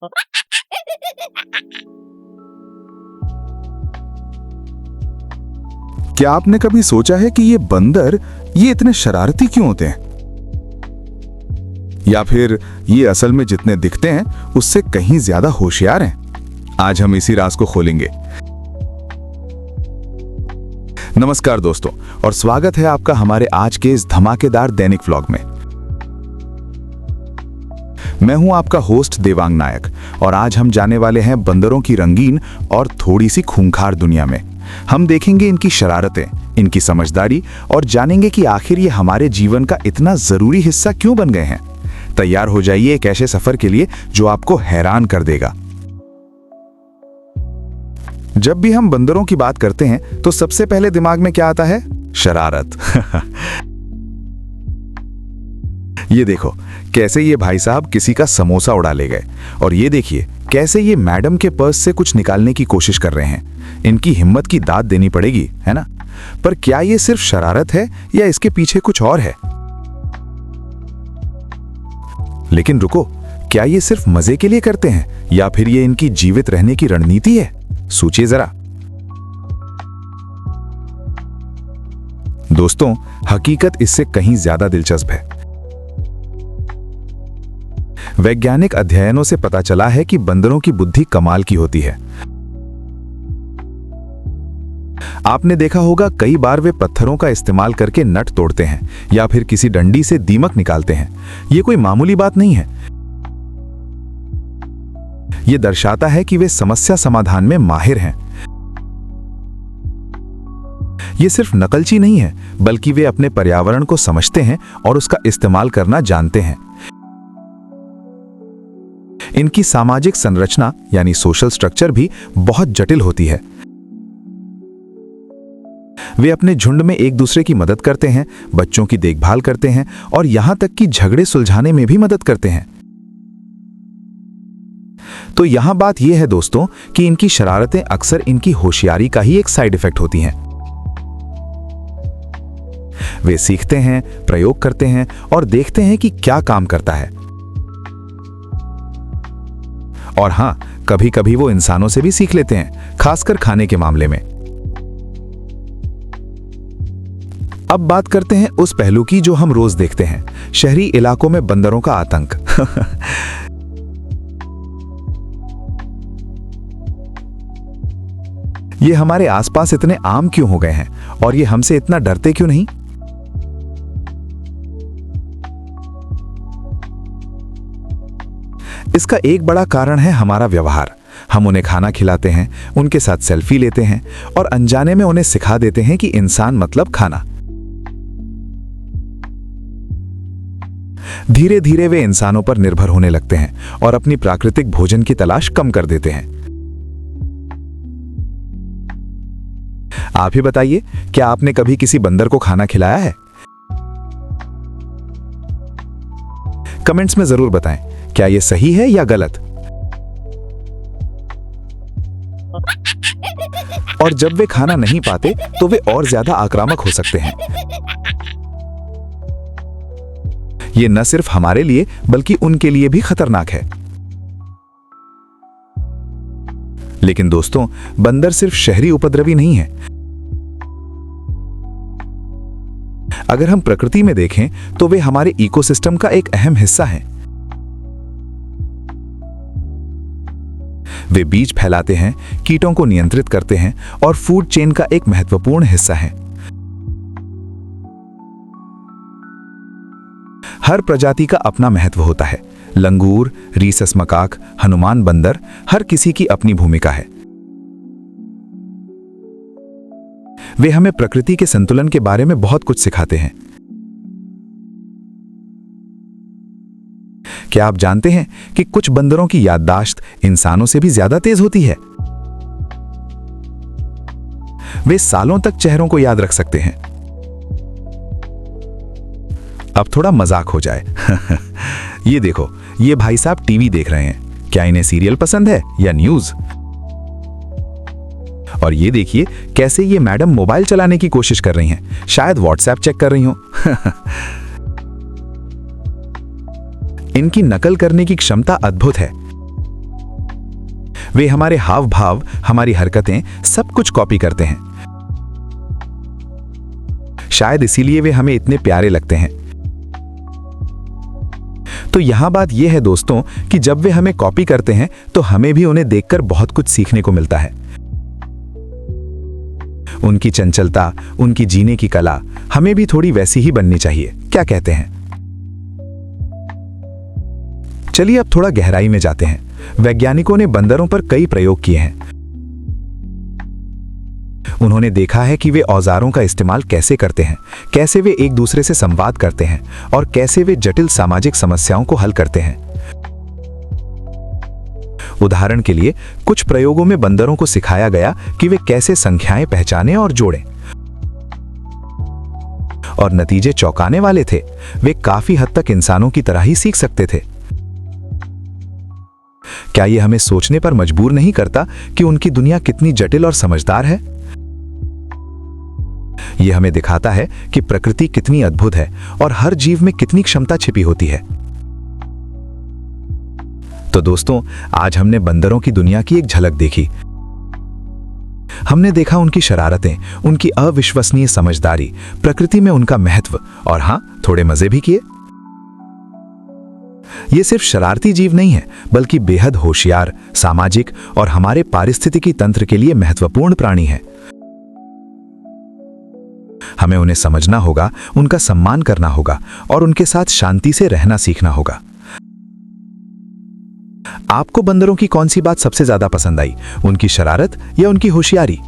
क्या आपने कभी सोचा है कि ये बंदर ये इतने शरारती क्यों होते हैं? या फिर ये असल में जितने दिखते हैं उससे कहीं ज्यादा होशियार हैं? आज हम इसी राज को खोलेंगे। नमस्कार दोस्तों, और स्वागत है आपका हमारे आज के इस धमाकेदार दैनिक व्लॉग में। मैं हूं आपका होस्ट देवांग नायक, और आज हम जाने वाले हैं बंदरों की रंगीन और थोड़ी सी खूंखार दुनिया में। हम देखेंगे इनकी शरारतें, इनकी समझदारी और जानेंगे कि आखिर ये हमारे जीवन का इतना जरूरी हिस्सा क्यों बन गए हैं। तैयार हो जाइए एक ऐसे सफर के लिए जो आपको हैरान कर देगा। जब भी हम बंदरों की बात करते हैं तो सबसे पहले दिमाग में क्या आता है? शरारत। ये देखो कैसे ये भाई साहब किसी का समोसा उड़ा ले गए, और ये देखिए कैसे ये मैडम के पर्स से कुछ निकालने की कोशिश कर रहे हैं। इनकी हिम्मत की दाद देनी पड़ेगी, है ना? पर क्या ये सिर्फ शरारत है या इसके पीछे कुछ और है? लेकिन रुको, क्या ये सिर्फ मजे के लिए करते हैं या फिर ये इनकी जीवित रहने की रणनीति है? सोचिए जरा। दोस्तों, हकीकत इससे कहीं ज्यादा दिलचस्प है। वैज्ञानिक अध्ययनों से पता चला है कि बंदरों की बुद्धि कमाल की होती है। आपने देखा होगा कई बार वे पत्थरों का इस्तेमाल करके नट तोड़ते हैं या फिर किसी डंडी से दीमक निकालते हैं। यह कोई मामूली बात नहीं है। यह दर्शाता है कि वे समस्या समाधान में माहिर हैं। ये सिर्फ नकलची नहीं है, बल्कि वे अपने पर्यावरण को समझते हैं और उसका इस्तेमाल करना जानते हैं। इनकी सामाजिक संरचना यानी सोशल स्ट्रक्चर भी बहुत जटिल होती है। वे अपने झुंड में एक दूसरे की मदद करते हैं, बच्चों की देखभाल करते हैं और यहां तक कि झगड़े सुलझाने में भी मदद करते हैं। तो यहां बात यह है दोस्तों कि इनकी शरारतें अक्सर इनकी होशियारी का ही एक साइड इफेक्ट होती हैं। वे सीखते हैं, प्रयोग करते हैं और देखते हैं कि क्या काम करता है। और हां, कभी कभी वो इंसानों से भी सीख लेते हैं, खासकर खाने के मामले में। अब बात करते हैं उस पहलू की जो हम रोज देखते हैं, शहरी इलाकों में बंदरों का आतंक। ये हमारे आसपास इतने आम क्यों हो गए हैं और ये हमसे इतना डरते क्यों नहीं? इसका एक बड़ा कारण है हमारा व्यवहार। हम उन्हें खाना खिलाते हैं, उनके साथ सेल्फी लेते हैं और अनजाने में उन्हें सिखा देते हैं कि इंसान मतलब खाना। धीरे धीरे वे इंसानों पर निर्भर होने लगते हैं और अपनी प्राकृतिक भोजन की तलाश कम कर देते हैं। आप ही बताइए, क्या आपने कभी किसी बंदर को खाना खिलाया है? कमेंट्स में जरूर बताएं, क्या यह सही है या गलत? और जब वे खाना नहीं पाते तो वे और ज्यादा आक्रामक हो सकते हैं। ये न सिर्फ हमारे लिए बल्कि उनके लिए भी खतरनाक है। लेकिन दोस्तों, बंदर सिर्फ शहरी उपद्रवी नहीं है। अगर हम प्रकृति में देखें तो वे हमारे इकोसिस्टम का एक अहम हिस्सा हैं। वे बीज फैलाते हैं, कीटों को नियंत्रित करते हैं और फूड चेन का एक महत्वपूर्ण हिस्सा हैं। हर प्रजाति का अपना महत्व होता है। लंगूर, रीसस मकाक, हनुमान बंदर, हर किसी की अपनी भूमिका है। वे हमें प्रकृति के संतुलन के बारे में बहुत कुछ सिखाते हैं। क्या आप जानते हैं कि कुछ बंदरों की याददाश्त इंसानों से भी ज्यादा तेज होती है? वे सालों तक चेहरों को याद रख सकते हैं। अब थोड़ा मजाक हो जाए। ये देखो, ये भाई साहब टीवी देख रहे हैं। क्या इन्हें सीरियल पसंद है या न्यूज? और ये देखिए कैसे ये मैडम मोबाइल चलाने की कोशिश कर रही हैं, शायद व्हाट्सएप चेक कर रही हो। इनकी नकल करने की क्षमता अद्भुत है। वे हमारे हाव भाव, हमारी हरकतें, सब कुछ कॉपी करते हैं। शायद इसीलिए वे हमें इतने प्यारे लगते हैं। तो यहां बात यह है दोस्तों कि जब वे हमें कॉपी करते हैं तो हमें भी उन्हें देखकर बहुत कुछ सीखने को मिलता है। उनकी चंचलता, उनकी जीने की कला, हमें भी थोड़ी वैसी ही बननी चाहिए। क्या कहते हैं? चलिए अब थोड़ा गहराई में जाते हैं। वैज्ञानिकों ने बंदरों पर कई प्रयोग किए हैं। उन्होंने देखा है कि वे औजारों का इस्तेमाल कैसे करते हैं, कैसे वे एक दूसरे से संवाद करते हैं और कैसे वे जटिल सामाजिक समस्याओं को हल करते हैं। उदाहरण के लिए कुछ प्रयोगों में बंदरों को सिखाया गया कि वे कैसे संख्याएं पहचानें और जोड़ें, और नतीजे चौंकाने वाले थे। वे काफी हद तक इंसानों की तरह ही सीख सकते थे। क्या यह हमें सोचने पर मजबूर नहीं करता कि उनकी दुनिया कितनी जटिल और समझदार है? यह हमें दिखाता है कि प्रकृति कितनी अद्भुत है और हर जीव में कितनी क्षमता छिपी होती है। तो दोस्तों, आज हमने बंदरों की दुनिया की एक झलक देखी। हमने देखा उनकी शरारतें, उनकी अविश्वसनीय समझदारी, प्रकृति में उनका महत्व, और हां, थोड़े मजे भी किए। ये सिर्फ शरारती जीव नहीं है, बल्कि बेहद होशियार, सामाजिक और हमारे पारिस्थितिकी तंत्र के लिए महत्वपूर्ण प्राणी हैं। हमें उन्हें समझना होगा, उनका सम्मान करना होगा और उनके साथ शांति से रहना सीखना होगा। आपको बंदरों की कौन सी बात सबसे ज्यादा पसंद आई, उनकी शरारत या उनकी होशियारी?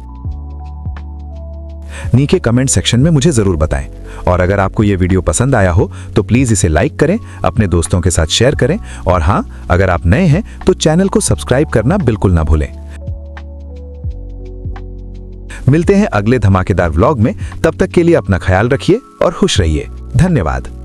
नीचे कमेंट सेक्शन में मुझे जरूर बताएं। और अगर आपको यह वीडियो पसंद आया हो तो प्लीज इसे लाइक करें, अपने दोस्तों के साथ शेयर करें, और हां, अगर आप नए हैं तो चैनल को सब्सक्राइब करना बिल्कुल ना भूलें। मिलते हैं अगले धमाकेदार व्लॉग में। तब तक के लिए अपना ख्याल रखिए और खुश रहिए। धन्यवाद।